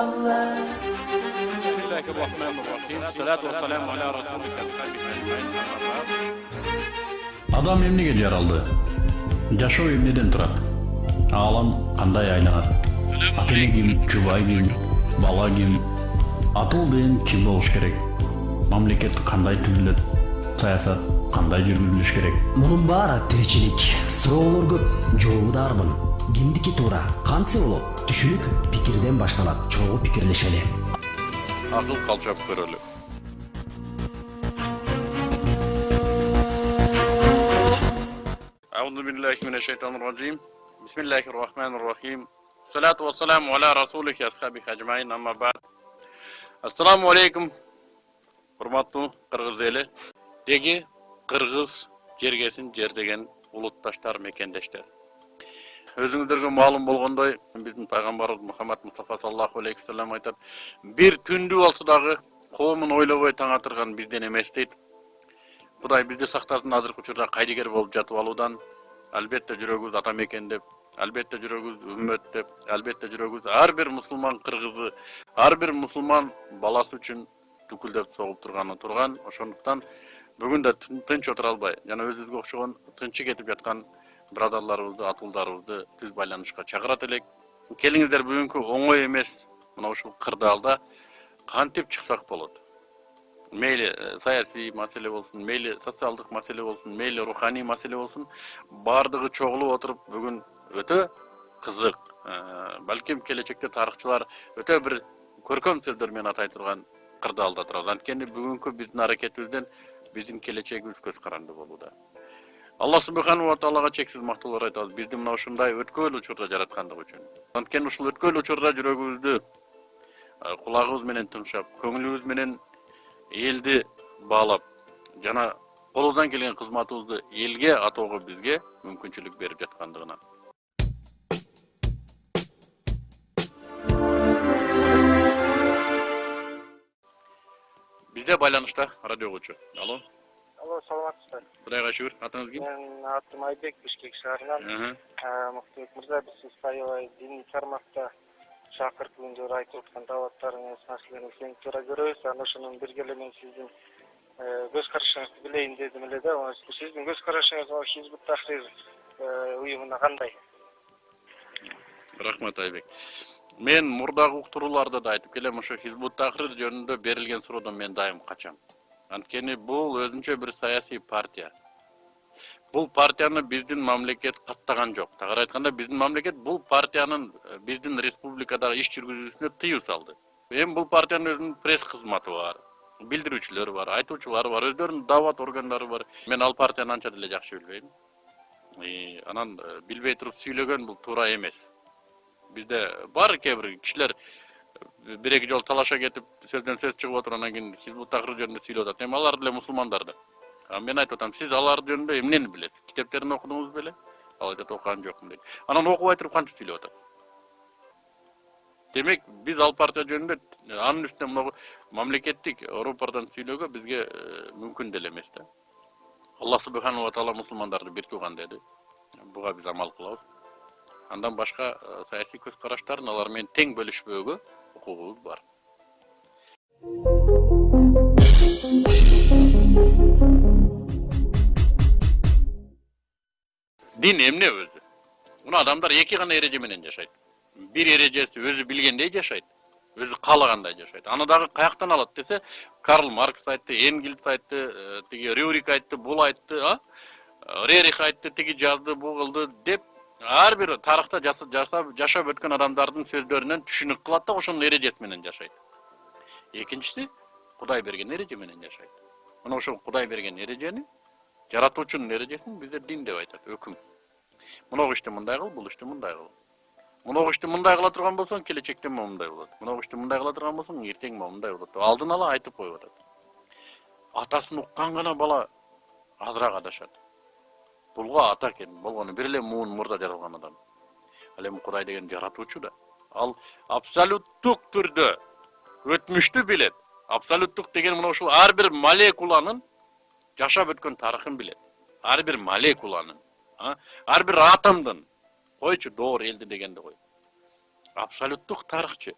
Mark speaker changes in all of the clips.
Speaker 1: Allah.
Speaker 2: Bismillahirrahmanirrahim. Salatu wassalamu ala rasulika ashabika ajmain.
Speaker 3: Адам эмнеге жаралды? Жашоо эмнеден турат? Алам кандай айланат? Ата-эне ким, жубай ким, бала ким? Атыл деген ким болуш керек? Мамлекет кандай түзүлөт? Саясат кандай жүргүзүлүш керек?
Speaker 4: Мунун баары тиричилик. Суроолор көп, жообу да арбын. Кимдики туура, кантсе болот? Түшүнүк пикирден башталат. Чогуу пикирлешели.
Speaker 2: Акыл калчап көрөлү. Аузу биллахи минеш шайтанир раджим. Бисмиллахир-рахманир рахим. Салату вассаламу аля расулихи асхабихи ажмаин, амма ба'д. Ассаламу алейкум. Урматтуу кыргыз эли. Деги кыргыз жергесин жердеген улутташтар, мекендештер. Өзүңүздөргө маалым болгондой, биздин пайгамбарыбыз Мухаммад Мустафа саллаллаху алейхи ва саллям айтат: "Бир түндү болсо дагы коомун ойлобой таң атырган бизден эмес" дейт. Кудай бизди сактасын азыркы учурда кайдыгер болуп жатып алуудан. Албетте жүрөгүбүз ата мекен деп, албетте жүрөгүбүз үммөт деп, албетте жүрөгүбүз ар бир мусулман кыргызы, ар бир мусулман баласы үчүн түкүлдөп согуп турган. Ошондуктан бүгүн да тынч отура албай, жана өзүбүзгө окшогон тынчы кетип жаткан бирадарларыбызды, атуулдарыбызды түз байланышка чакырат элек. Келиңиздер, бүгүнкү оңой эмес мына ушул кырдаалда кантип чыксак болот? Мейли саясий маселе болсун, мейли социалдык маселе болсун, мейли руханий маселе болсун, бардыгы чогулуп отуруп бүгүн өтө кызык, балким келечекте тарыхчылар өтө бир көркөм сөздөр менен атай турган кырдаалда турабыз. Анткени бүгүнкү биздин аракетибизден биздин келечегибиз көз каранды болууда. Аллах субхану ва таалага чексиз мактоолор айтабыз, бизди мына ушундай өткөл учурда жараткандыгы үчүн. Анткени ушул өткөл учурда жүрөгүбүздү кулагыбыз менен тыңшап, көңүлүбүз менен элди баалап, жана колубуздан келген кызматыбызды элге атоого бизге мүмкүнчүлүк берип жаткандыгына. Бизде байланышта радио угуучу. Алло.
Speaker 5: Алло, саламатсызбы?
Speaker 2: Кудайга шүгүр. Атыңыз ким?
Speaker 5: Мен атым Айбек, Бишкек шаарынан. Муктубек мырза, биз сиз аябай диний тармакта чакыртууңузду айтып аткан дааваттарыңыз, нерселерди кең туура көрөбүз. Анан ошонун бирге эле мен сиздин көз карашыңызды билейин дедим эле да. Сиздин көз карашыңыз Хизбут Тахрир уюмуна кандай?
Speaker 2: Рахмат, Айбек. Мен мурдагы уктурууларда да айтып келем, ошо Хизбут Тахрир жөнүндө берилген суроодон мен дайым качам. Анткени бул өзүнчө бир саясий партия. Бул партияны биздин мамлекет каттаган жок. Тагыраак айтканда, биздин мамлекет бул партиянын биздин республикадагы иш жүргүзүүсүнө тыюу салды. Эми бул партиянын өзүнүн пресс кызматы бар, билдирүүчүлөрү бар, айтуучулары бар, өздөрүнүн даават органдары бар. Мен ал партияны анча деле жакшы билбейм. Анан билбей туруп сүйлөгөн бул туура эмес. Бизде бар кээ-бир кишилер бир-эки жолу талаша кетип, сөздөн сөз чыгып отуруп, анан кийин Хизбут Тахрир жөнүндө сүйлөп атат. Эми алар деле мусулмандар да. Мен айтып атам, сиз алар жөнүндө эмнени билесиз? Китептерин окудуңуз беле? Ал айтат, окуган жокмун дейт. Анан окубай туруп кантип сүйлөп атасыз? Демек, биз ал партия жөнүндө анын үстүнө мына мамлекеттик рупордан сүйлөөгө бизге мүмкүн деле эмес да. Аллах субхану ва таала мусулмандарды бир тууган деди. Буга биз амал кылабыз. Андан башка саясий көз караштарын алар менен тең бөлүшпөөгө укугубуз бар. Дин эмне өзү? Муну адамдар эки гана эреже менен жашайт. Бир эрежеси өзү билгендей жашайт, өзү каалагандай жашайт. Аны дагы каяктан алат десе, Карл Маркс айтты, Энгельс айтты, тиги Рюрик айтты, бул айтты, Рерих айтты, тиги жазды, бул кылды деп ар бир тарыхта жашап өткөн адамдардын сөздөрүнөн түшүнүк кылат да ошонун эрежеси менен жашайт. Экинчиси, Кудай берген эреже менен жашайт. Мына ошол Кудай берген эрежени, жаратуучунун эрежесин бизде дин деп айтат, өкүм. Мына ишти мындай кыл, бул ишти мындай кыл. Мына ишти мындай кыла турган болсоң, келечекте мындай болот. Мына ишти мындай кыла турган болсоң, эртең мындай болот. Алдын ала айтып коюп атат. Атасын уккан гана бала азыраак адашат. Булга ата экен, болгону бир эле муун мурда жаралган адам. Ал эми Кудай деген жаратуучу да. Ал абсолюттук түрдө өтмүштү билет. Абсолюттук деген мына ушул ар бир молекуланын жашап өткөн тарыхын билет. Ар бир молекуланын, ар бир атомдун, койчу доор элди дегенди кой. Абсолюттук тарыхчы.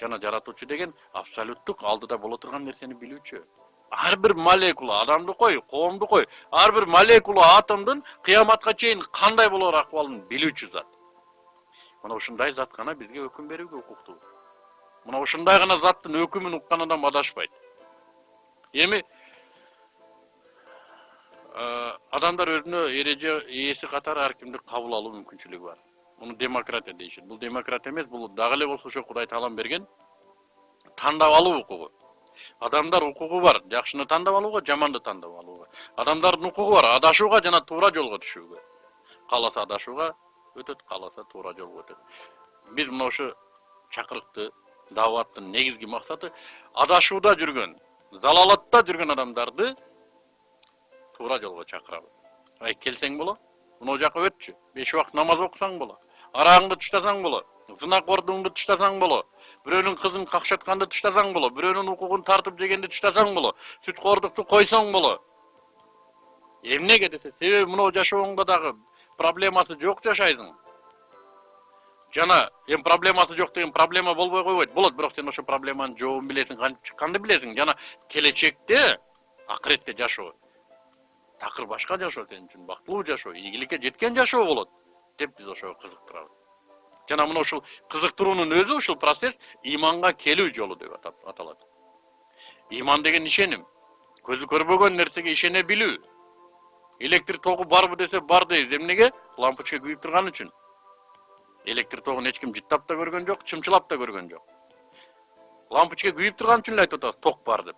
Speaker 2: жана жаратуучу деген абсолюттук алдыда боло турган нерсени билүүчү. Ар бир молекула, адамды кой, коомду кой, ар бир молекула атомдун кыяматка чейин кандай болор акыбалын билүүчү зат. Мына ушундай зат гана бизге өкүм берүүгө укуктуу. Мына ушундай гана заттын өкүмүн уккан адам адашпайт. Эми адамдар өзүнө эреже ээси катары ар кимди кабыл алуу мүмкүнчүлүгү бар. Муну демократия дейишет. Бул демократия эмес, бул дагы эле болсо ошо Кудай таалам берген тандап алуу укугу. Адамдар укугу бар, жакшыны тандап алууга, жаманды тандап алууга. Адамдардын укугу бар, адашууга жана туура жолго түшүүгө. Кааласа адашууга өтөт, кааласа туура жолго өтөт. Биз мына ошо чакырыкты, дааваттын негизги максаты адашууда жүргөн, залалатта жүргөн адамдарды туура жолго чакырабыз. Ай келсең боло, мына жака өтчү. 5 убакыт намаз окусаң боло, арагыңды таштасаң боло, зынакордуңду таштасаң боло, бирөөнүн кызын какшатканды таштасаң боло, бирөөнүн укугун тартып жегенди таштасаң боло, сүткордукту койсоң боло. Эмнеге десе, себеби мына жашооңдо дагы проблемасы жок жашайсың. Жана проблемасы жок деген проблема болбой койбойт. Болот, бирок сен ошо проблеманын жообун билесиң, кантип чыкканды билесиң. Жана келечекте акыретте жашоо такыр башка жашоо сен үчүн бактылуу жашоо, ийгиликке жеткен жашоо болот деп биз ошого кызыктырабыз. Жана мына ушул кызыктыруунун өзү ушул процесс иманга келүү жолу деп аталат. Иман деген ишеним. Көзү көрбөгөн нерсеге ишене билүү. Электр тогу барбы десе бар дейбиз. Эмнеге? Лампочка күйүп турган үчүн. Электр тогун эч ким жыттап да көргөн жок, чымчылап да көргөн жок. Лампочка күйүп турган үчүн эле айтып атабыз, ток бар деп.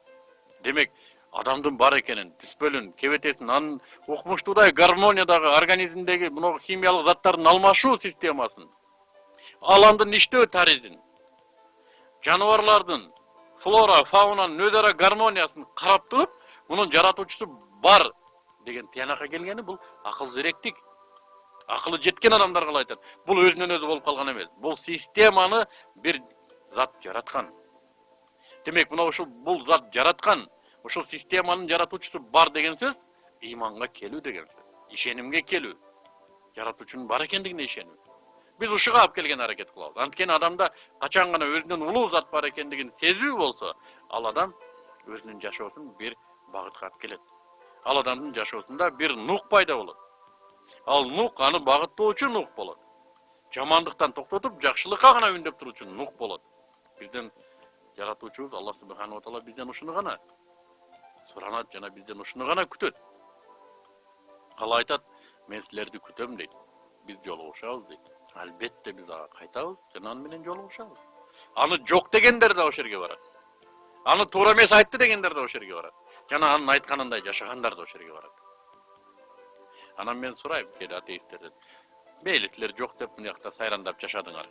Speaker 2: Демек, адамдын бар экенин, түспөлүн, кебетесин, анын укмуштуудай гармониядагы организмдеги мына химиялык заттардын алмашуу системасын, аландын иштөө таризин, жаныбарлардын флора, фаунанын өз ара гармониясын карап туруп, мунун жаратуучусу бар деген тыянакка келгени бул акыл зеректик. Акылы жеткен адамдар кылып айтат. Бул өзүнөн өзү болуп калган эмес. Бул системаны бир зат жараткан. Демек, мына ушул бул зат жараткан, ушул системанын жаратуучусу бар деген сөз иманга келүү деген сөз. Ишенимге келүү. Жаратуучунун бар экендигине ишенүү. Биз ушуга алып келген аракет кылабыз. Анткени адамда качан гана өзүнөн улуу зат бар экендигин сезүү болсо, ал адам өзүнүн жашоосун бир багытка алып келет. Ал адамдын жашоосунда бир нук пайда болот. Ал нук аны багыттоочу нук болот. Жамандыктан токтотуп, жакшылыкка гана үндөп туруучу нук болот. Бизден жаратуучубуз Алла субханаху ва таала бизден ушуну гана суранат жана бизден ушуну гана күтөт. Ал айтат, мен силерди күтөм дейт. Биз жолугушабыз дейт. Албетте биз ага кайтабыз жана аны менен жолугушабыз. Аны жок дегендер да ошол жерге барат. Аны туура эмес айтты дегендер да ошол жерге барат. Жана анын айтканындай жашагандар да ошол жерге барат. Анан мен сурайм, кээде атеисттерден. Мейли силер жок деп мына жакта сайрандап жашадыңар.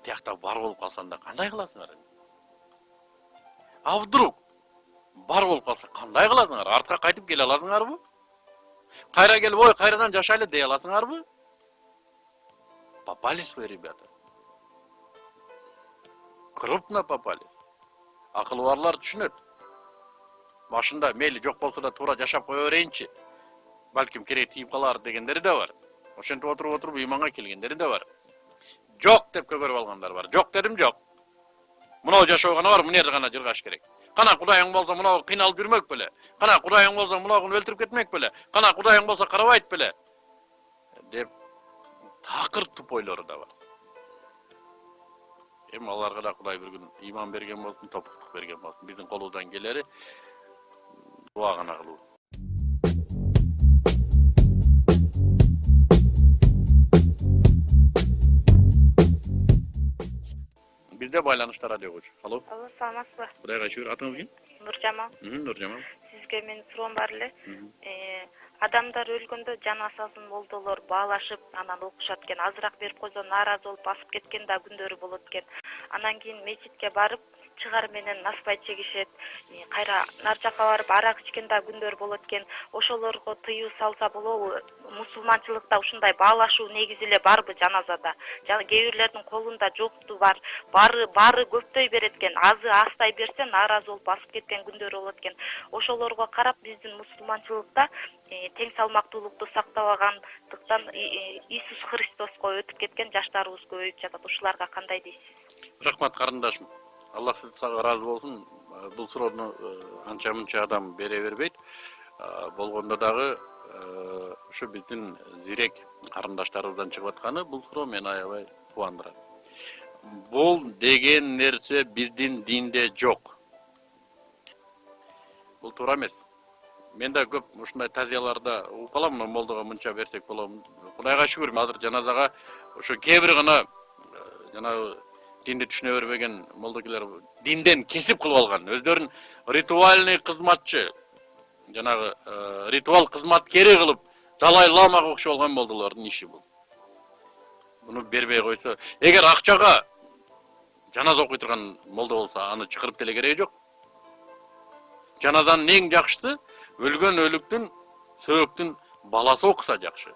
Speaker 2: Тиякта бар болуп калсаңда кандай кыласыңар? А вдруг бар болуп калса кандай кыласыңар? Артка кайтып келе аласыңарбы? Кайра келип, ой, кайрадан жашайлы дей аласыңарбы? Попались вы, ребята. Крупно попались. Акылы барлар түшүнөт. Башында мейли жок болсо да туура жашап кое берейинчи. Балким керек тийип калар дегендери да бар. Ошентип отуруп иманга келгендери да бар. Жок деп көбөрүп алгандар бар. Жок дедим, жок. Мына жашоо гана бар, мына гана жыргаш керек. Кана Кудайың болсо мына кыйналып жүрмөк беле? Кана Кудайың болсо мунагын өлтүрүп кетмек беле? Кана Кудайың болсо карабайт беле? Деп такыр тупойлору да бар. Аларга да Кудай бир күн иман берген болсун, топуктук берген болсун. Биздин колубуздан келери дуа гана кылуу. Bizde байланышта радио көчү. Алло.
Speaker 1: Алло, саламатсызбы?
Speaker 2: Кудайга шүгүр. Атыңыз ким?
Speaker 1: Нуржамал.
Speaker 2: Нуржамал.
Speaker 1: Сизге менин суроом бар эле. Адамдар өлгөндө жаназасын молдолор баалашып, анан окушат экен. Азыраак берип койсо нааразы болуп басып кеткен да күндөрү болот экен. Анан кийин мечитке барып, чыгар менен насбай чегишет. Кайра нар жака барып арак ичкен да күндөр болот экен. Ошолорго тыюу салса болобу? Мусулманчылыкта ушундай баалашуу негизи эле барбы жаназада? Жана кээ бирлердин колунда жокту бар. Бары көптөй берет экен. Азы астай берсе нааразы болуп басып кеткен күндөр болот экен. Ошолорго карап биздин мусулманчылыкта тең салмактуулукту сактабагандыктан Иисус Христоско өтүп кеткен жаштарыбыз көбөйүп жатат. Ушуларга кандай дейсиз?
Speaker 2: Рахмат карындашым. Аллах сага разы болсун. Бул суроону анча мынча адам бере бербейт. Болгондо дагы ушу биздин зирек карындаштарыбыздан чыгып атканы бул суроо мени аябай кубандырат. Бул деген нерсе биздин динде жок. Бул туура эмес. Мен да көп ушундай тазияларда угуп калам, молдого мынча берсек болот. Кудайга шүгүр, азыр жаназага ошо кээ бир гана жанагы динди түшүнө бербеген молдокелер динден кесип кылып алган. Өздөрүн ритуальный кызматчы, жанагы ритуал кызматкери кылып, Далай Ламага окшоп алган молдолордун иши бул. Буну бербей койсо, эгер акчага жаназа окуй турган молдо болсо, аны чакырып деле кереги жок. Жаназанын эң жакшысы өлгөн өлүктүн сөөктүн баласы окуса жакшы.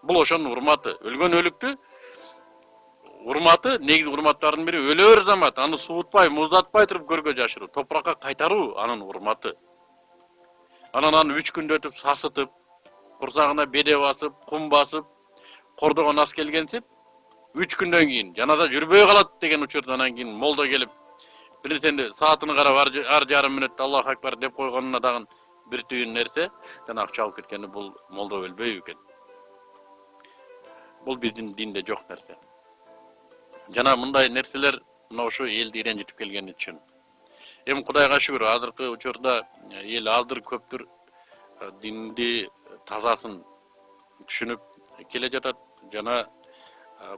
Speaker 2: Бул ошонун урматы. Өлгөн өлүктү урматы, негизи урматтардын бири өлөр замат аны суутпай, муздатпай туруп көргө жашыруу, топуракка кайтаруу анын урматы. Анан аны 3 күндө өтүп сасытып, курсагына беде басып, кум басып, кордого нас келгенсип, 3 күндөн кийин жаназа жүрбөй калат деген учурда анан кийин молдо келип биринтенди саатына карап ар жарым мүнөттө Аллаху акбар деп койгонуна дагы бир түйүн нерсе, жана акча алып кеткени бул молдо өлбөй экен. Бул биздин динде жок нерсе. Жана мындай нерселер мына ошо элди ренжитип келгени үчүн. Эми Кудайга шүгүр, азыркы учурда эл аздыр көптүр динди тазасын түшүнүп келе жатат жана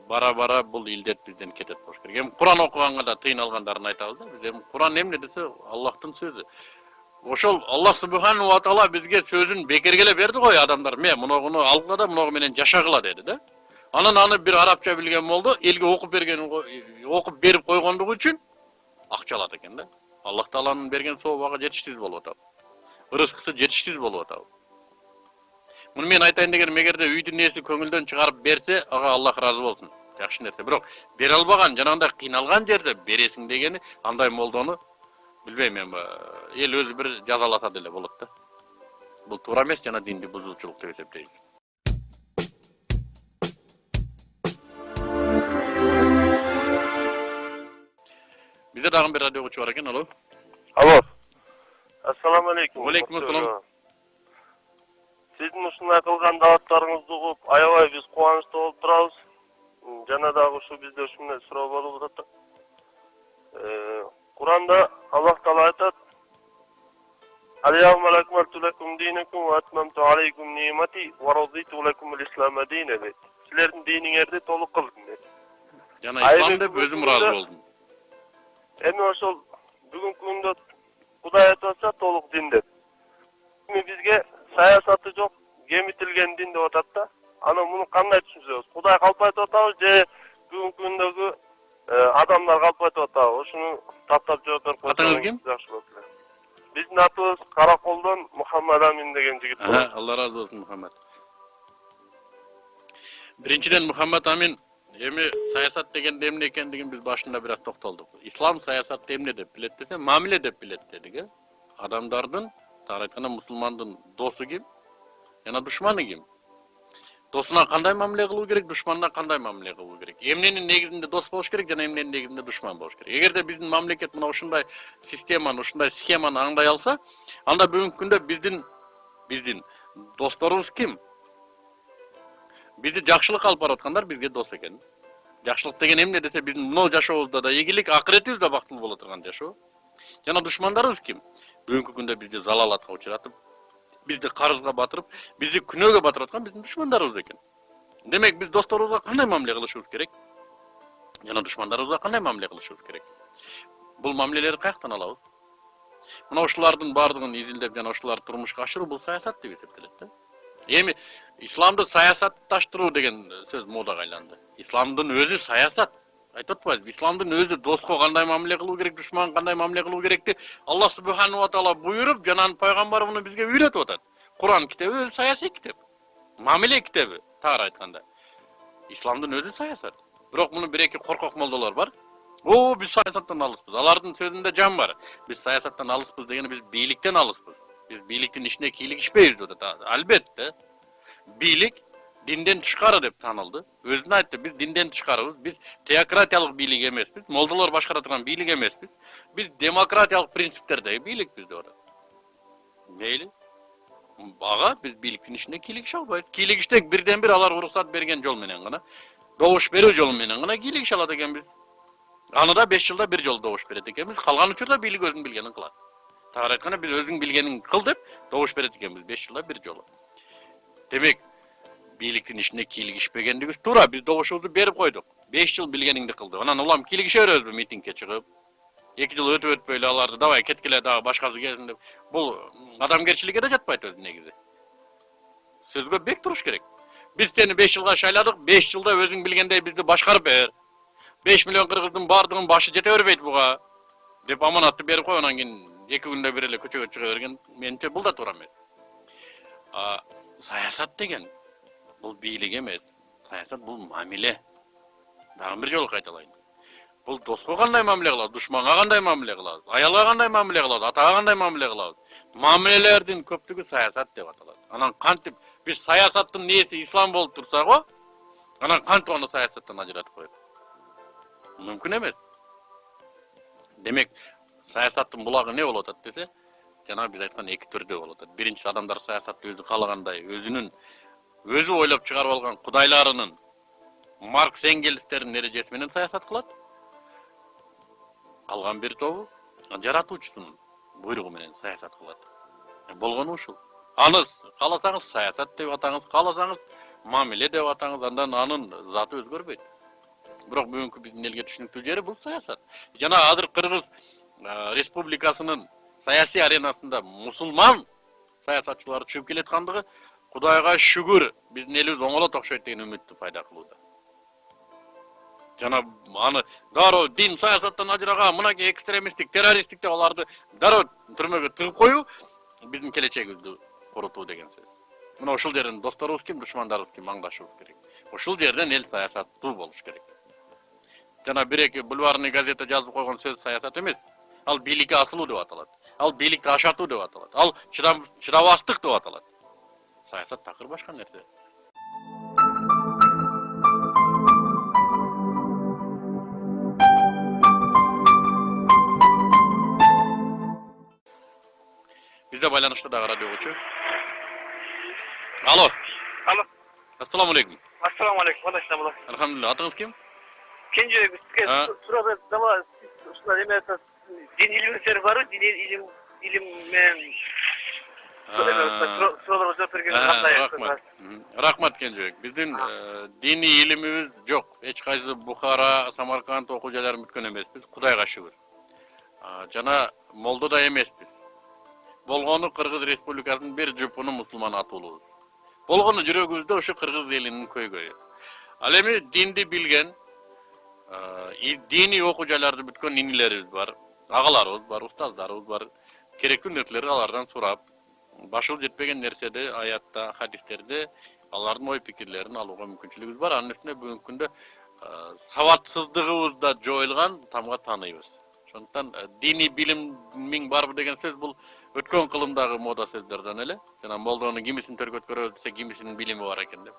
Speaker 2: бара-бара бул илдет бизден кетет болуш керек. Эми Куран окуганга да тыйналгандарын айтабыз да. Биз эми Куран эмне десе Аллахтын сөзү. Ошол Аллах субхану ва таала бизге сөзүн бекерге эле берди го адамдар. Мен мунуну алгыла да муну менен жашагыла деди да. Анан аны бир арабча билген болду, элге окуп берип койгондугу үчүн акча алат экен да. Аллах тааланын берген сообага жетишсиз болуп атат. Ырыскысы жетишсиз болуп атат. Муну мен айтайын дегеним, эгерде үйдүн ээси көңүлдөн чыгарып берсе, ага Аллах разы болсун. Жакшы нерсе. Бирок бере албаган, жанагындай кыйналган жерде бересиң дегени, андай молдону билбейм мен, эл өзү бир жазаласа деле болот да. Бул туура эмес жана динди бузуучулук деп эсептейбиз. Bizde dagы bir radyo uçu var eken, alo.
Speaker 6: Alo. Assalamu alaikum.
Speaker 2: Алейкум ассалам.
Speaker 6: Sizin ушундай кылган дааттарыңызды угуп, аябай биз кубанычтуу болуп турабыз. Жана дагы ушу бизде ушундай суроо болуп атат. Куранда Аллах Таала айтат: "Аль-явма акмалту лакум динакум ва атмамту алейкум ни'мати ва радиту лакум ал-ислама динен" дейт. Силердин диниңерди толук кылдым дейт.
Speaker 2: Жана ислам деп өзүм ыраазы болдум.
Speaker 6: Эми ошол бүгүнкү күндө Кудай айтып атса толук дин деп. Эми бизге саясаты жок, кемитилген дин деп атат да. Аны муну кандай түшүнсөбүз? Кудай калп айтып атабы же бүгүнкү күндөгү адамдар калп айтып атабы? Ошуну таптап жооп берип койсоңуз
Speaker 2: Атыңыз ким?
Speaker 6: жакшы болот эле. Биздин атыбыз Караколдон Мухаммад Амин деген жигит.
Speaker 2: Алла разы болсун, Мухаммад. Биринчиден Мухаммад Амин эми саясат деген эмне экендигин биз башында бир аз токтолдук. Ислам саясатты эмне деп билет десе, мамиле деп билет дедик, э? Адамдардын, тагыраак айтканда мусулмандын досу ким, жана душманы ким? Досуна кандай мамиле кылуу керек, душманына кандай мамиле кылуу керек? Эмненин негизинде дос болуш керек, жана эмненин негизинде душман болуш керек? Эгерде биздин мамлекет мына ушундай системаны, ушундай схеманы аңдай алса, анда бүгүнкү күндө биздин досторубуз ким? Бизди жакшылык алып бараткандар бизге дос экен. Жакшылык деген эмне десе, биздин мына жашообузда да ийгилик, акыретибиз да бактылуу боло турган жашоо. Жана душмандарыбыз ким? Бүгүнкү күндө бизди залалатка учуратып, бизди карызга батырып, бизди күнөөгө батырып аткан биздин душмандарыбыз экен. Демек биз досторубузга кандай мамиле кылышыбыз керек? Жана душмандарыбызга кандай мамиле кылышыбыз керек? Бул мамилелерди каяктан алабыз? Мына ушулардын баардыгын изилдеп жана ушуларды турмушка ашыруу бул саясат деп эсептелет да. Эми исламды саясатташтыруу деген сөз модага айланды. Исламдын өзү саясат. Айтып атпайбызбы? Исламдын өзү доско кандай мамиле кылуу керек, душманга кандай мамиле кылуу керекти Аллах субхану ва таала буйруп, жана пайгамбар муну бизге үйрөтүп атат. Куран китеби өзү саясий китеп. Мамиле китеби, тагыраак айтканда. Исламдын өзү саясат. Бирок муну бир-эки коркок молдолор бар. Биз саясаттан алыспыз. Алардын сөзүндө жан бар. Биз саясаттан алыспыз дегени биз бийликтен алыспыз. Биз бийликтин ишине кийлигишпейбиз деп атат. Албетте. Бийлик Dinden tышкары деп танылды. Өзүн айтты, biz динден тышкарыбыз, biz теократиялык бийлик эмеспиз, молдолор башкара турган бийлик эмеспиз. Biz демократиялык принциптердеги бийликпиз деп атат. Мейли. Ага, biz бийликтин ишине кийлигише албайбыз. Кийлигиштек бирден бир алар уруксат берген жол менен гана, добуш берүү жолу менен гана кийлигише алат экенбиз. Аны да 5 жылда бир жолу добуш берет экенбиз. Калган учурда бийлик өзүнүн билгенин кылат. Тагыраак айтканда, biz өзүң билгенин кыл деп добуш берет экенбиз 5 жылда бир жолу. Демек, бийликтин ишине кийлигишпегендигибиз туура. Биз добушубузду берип койдук. 5 жыл билгениңди кыл деп. Анан улам кийлигише беребизби митингге чыгып? 2 жыл өтүп эле аларды давай кеткиле дагы башкасы келсин деп. Бул адамгерчиликке да жатпайт өзү негизи. Сөзгө бек туруш керек. Биз сени 5 жылга шайладык, 5 жылда өзүң билгендей бизди башкарып бер. 5 миллион кыргыздын бардыгынын башы жете бербейт буга деп аманатты берип кой, анан кийин 2 күндө бир эле көчөгө чыга берген. Менимче бул да туура эмес. Саясат деген бул бийлик эмес. Саясат бул мамиле. Дагы бир жолу кайталайын. Бул доско кандай мамиле кылабыз, душманга кандай мамиле кылабыз, аялга кандай мамиле кылабыз, атага кандай мамиле кылабыз. Мамилелердин көптүгү саясат деп аталат. Анан кантип биз саясаттын нээси ислам болуп турса го, анан кантип аны саясаттан ажыратып коет? Мүмкүн эмес. Демек, саясаттын булагы не болуп атат десе, жана биз айткан эки түрдө болуп атат. Биринчи, адамдар саясатты өзү каалагандай, өзү ойлоп чыгарып алган кудайларынын Маркс Энгельстердин эрежеси менен саясат кылат. Калган бир тобу жаратуучусунун буйругу менен саясат кылат. Болгону ушул. Аны кааласаңыз саясат деп атаңыз, кааласаңыз мамиле деп атаңыз, андан анын заты өзгөрбөйт. Бирок бүгүнкү биздин элге түшүнүктүү жери бул саясат. Жана азыр Кыргыз республикасынын саясий аренасында мусулман саясатчылар чыгып келаткандыгы Кудайга шүгүр, биздин элибиз оңолот окшойт деген үмүттү пайда кылууда. Жана аны дароо дин саясаттан ажыраган, мынакей экстремисттик, террористтик деп аларды дароо түрмөгө тыгып коюу биздин келечегибизди корутуу деген сөз. Мына ушул жерден досторубуз ким, душмандарыбыз ким аңдашыбыз керек. Ушул жерден эл саясаттуу болуш керек. Жана бир-эки бульварный газета жазып койгон сөз саясат эмес. Ал бийликке асылуу деп аталат. Ал бийликти ашатуу деп аталат. Ал чыдабастык деп аталат. Саясат такыр башка нерсе. Bizde байланышта дагы радио болчу. Алло.
Speaker 6: Алло.
Speaker 2: Ассаламу алейкум.
Speaker 6: Ассаламу алейкум. Кандай болот?
Speaker 2: Алхамдулилlah. Атыңыз ким?
Speaker 6: Кенже бизге сурады дала ушулар эме дин илимдер барбы? Дин илим менен
Speaker 2: Рахмат Кенжебек. Биздин диний илимибиз жок. Эч кайсы Бухара, Самарканд окуу жайларын бүткөн эмеспиз. Кудайга шүгүр. Жана молдо да эмеспиз. Болгону Кыргыз Республикасынын бир жупуну мусулман атуулубуз. Болгону жүрөгүбүздө ушу Кыргыз элинин көйгөйү. Ал эми динди билген, диний окуу жайларды бүткөн инилерибиз бар, агаларыбыз бар, устаздарыбыз бар. Керектүү нерселерди алардан сурап, башыбыз жетпеген нерседи аятта, хадистерде алардын ой пикирлерин алууга мүмкүнчүлүгүбүз бар. Анын үстүнө бүгүнкү күндө сабатсыздыгыбыз да жоюлган, тамга тааныйбыз. Ошондуктан диний билимиң барбы деген сөз бул өткөн кылымдагы мода сөздөрдөн эле. Жана молдонун кимисин төргөт көрөбүз десе, кимисинин билими бар экен деп.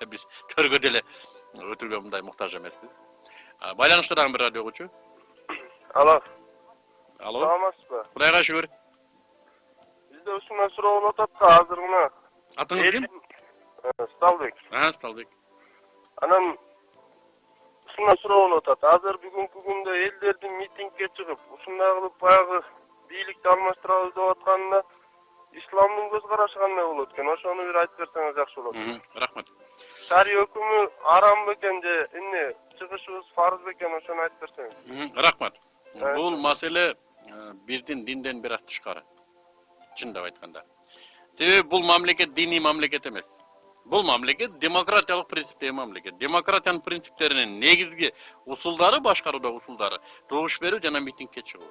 Speaker 2: Биз төргөт эле өтүүгө мындай муктаж эмеспиз. Байланышта дагы бир радио угуучу.
Speaker 6: Алло.
Speaker 2: Алло.
Speaker 6: Саламатсызбы?
Speaker 2: Кудайга шүгүр.
Speaker 6: Бизде ушундай суроо болуп атат да, азыр мына.
Speaker 2: Атыңыз ким?
Speaker 6: Сталбек.
Speaker 2: Сталбек.
Speaker 6: Анан ушундай суроо болуп атат. Азыр бүгүнкү күндө элдердин митингге чыгып, ушундай кылып баягы бийликти алмаштырабыз деп атканында исламдын көз карашы кандай болот экен? Ошону бир айтып берсеңиз жакшы болот.
Speaker 2: Рахмат.
Speaker 6: Шари өкүмү арам бекен же эмне чыгышыбыз фарз бекен, ошону айтып берсеңиз.
Speaker 2: Рахмат. Бул маселе биздин динден бир аз тышкары. Чындап айтканда. Себеби бул мамлекет диний мамлекет эмес. Бул мамлекет демократиялык принциптеги мамлекет. Демократиянын принциптеринин негизги усулдары, башкаруудагы усулдары добуш берүү жана митингге чыгуу.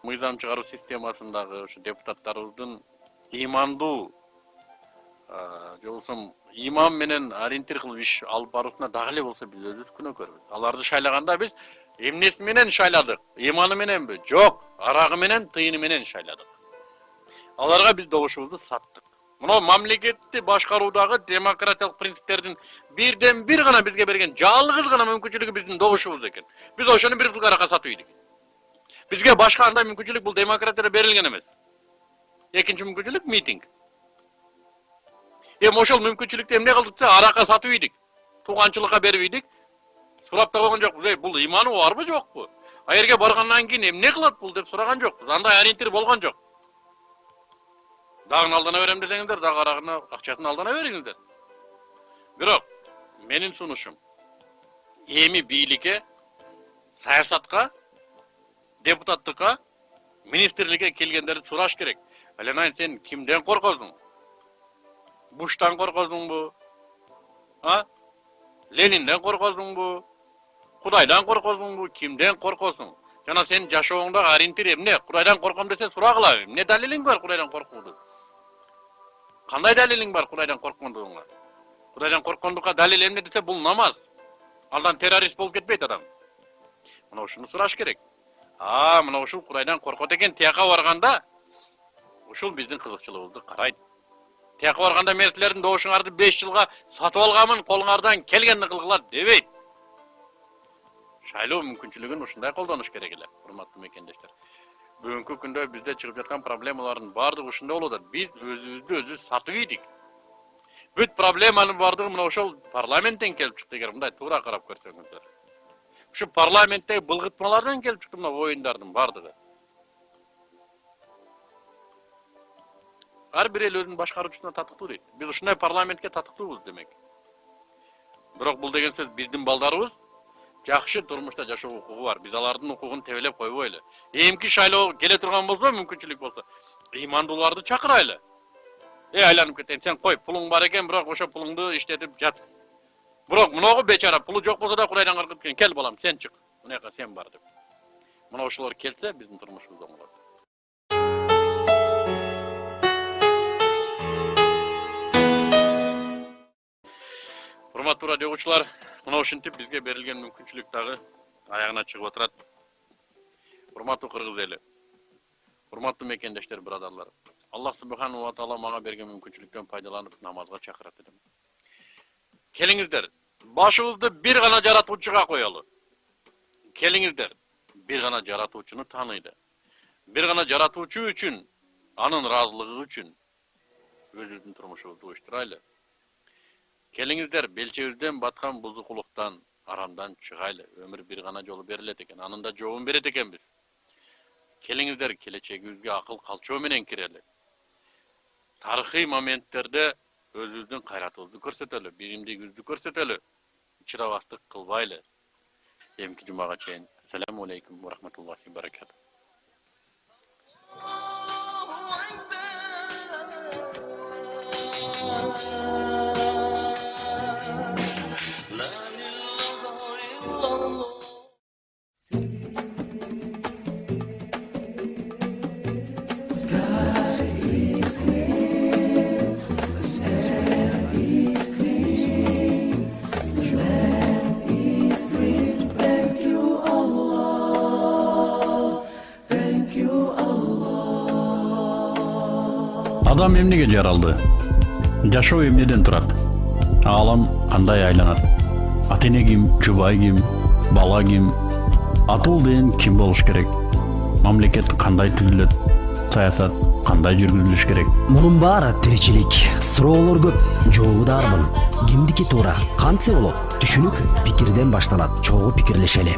Speaker 2: Мыйзам чыгаруу системасындагы ушу депутаттарыбыздын имандуу же болсо имам менен ориентир кылып иш алып баруусуна дагы эле болсо биз өзүбүз күнөөкөрбүз. Аларды шайлаганда биз эмнеси менен шайладык? Иманы мененби? Жок, арагы менен, тыйыны менен шайладык. Аларга биз добушубузду саттык. Мына мамлекетти башкаруудагы демократиялык принциптердин бирден бир гана бизге берген жалгыз гана мүмкүнчүлүгү биздин добушубуз экен. Биз ошону бир кылгаракка сатып ийдик. Бизге башка андай мүмкүнчүлүк бул демократияда берилген эмес. Экинчи мүмкүнчүлүк митинг. Эми ошол мүмкүнчүлүктү эмне кылдык десе, аракка сатып ийдик. Тууганчылыкка берип ийдик. Сурап да койгон жокпуз. Бул иманы барбы жокпу? А жерге баргандан кийин эмне кылат бул деп сураган жокпуз. Андай ориентир болгон жок. Дагы алдана берем десеңиздер, дагы арагына акчасын алдана бериңиздер. Бирок менин сунушум эми бийликке, саясатка, депутаттыкка, министрликке келгендерди сураш керек. Аленай, сен кимден коркосуң? Буштан коркосуңбу? Ленинден коркосуңбу? Кудайдан коркосуңбу? Кимден коркосуң? Жана сен жашооңдогу ориентир эмне? Кудайдан корком десе сурагыла. Эмне далилиң бар Кудайдан коркууда? Кандай далилиң бар Кудайдан корккондугуңа? Кудайдан корккондукка далил эмне десе, бул намаз. Алдан террорист болуп кетпейт адам. Мына ушуну сураш керек. Мына ушул Кудайдан коркот экен, тияка барганда ушул биздин кызыкчылыгыбызды карайт. Тияка барганда мен силердин добушуңарды 5 жылга сатып алганмын, колуңардан келгенди кылгыла дебейт. Шайлоо мүмкүнчүлүгүн ушундай колдонуш керек эле, урматтуу мекендештер. Бүгүнкү күндө бизде чыгып жаткан проблемалардын бардыгы ушундай болуп атат. Биз өзүбүздү өзүбүз сатып ийдик. Бүт проблеманын бардыгы мына ошол парламенттен келип чыкты, эгер мындай туура карап көрсөңүздөр. Ушу парламенттеги былгытмалардан келип чыкты мына оюндардын бардыгы. Ар бир эл өзүнүн башкаруучусуна татыктуу дейт. Биз ушундай парламентке татыктуубуз демек. Бирок бул деген сөз биздин балдарыбыз жакшы турмушта жашоо укугу бар. Биз алардын укугун тебелеп койбойлу. Эмки шайлоо келе турган болсо, мүмкүнчүлүк болсо, имандууларды чакырайлы. Айланып кетейин, сен кой, пулуң бар экен, бирок ошо пулуңду иштетип жат. Бирок муногу бечара пулу жок болсо да Кудайдан коркуп кеткен. Кел балам, сен чык. Мынаяка сен бар деп. Мына ошолор келсе, биздин турмушубуз оңолот. Урматтуу радио угуучулар, мына ушинтип бизге берилген мүмкүнчүлүк дагы аягына чыгып отурат. Урматтуу кыргыз эли, урматтуу мекендештер, бирадарлар. Аллах субхану ва таала мага берген мүмкүнчүлүктөн пайдаланып намазга чакырат элем. Келиңиздер, башыбызды бир гана жаратуучуга коелу. Келиңиздер, бир гана жаратуучуну тааныйлы. Бир гана жаратуучу үчүн, анын ыраазылыгы үчүн өзүбүздүн турмушубузду уюштурайлы. Келиңиздер, белчебизден баткан бузукулуктан, арамдан чыгайлы. Өмүр бир гана жолу берилет экен, анын да жообун берет экенбиз. Келиңиздер, келечегибизге акыл калчоо менен кирели. Тарыхый моменттерде өзүбүздүн кайратыбызды көрсөтөлү, биримдигибизди көрсөтөлү. Чырабастык кылбайлы. Эмки жумага чейин. Ассаламу алейкум ва рахматуллахи ва баракатух.
Speaker 3: Адам эмнеге жаралды? Жашоо эмнеден турат? Аалам кандай айланат? Ата-эне ким, жубай ким, бала ким? Атул деген ким болуш керек? Мамлекет кандай түзүлөт? Саясат кандай жүргүзүлүш керек?
Speaker 4: Мунун баары тиричилик, суроолор көп, жообу да армын. Кимдики туура, кантсе болот? Түшүнүк пикирден башталат, чогуу пикирлешели.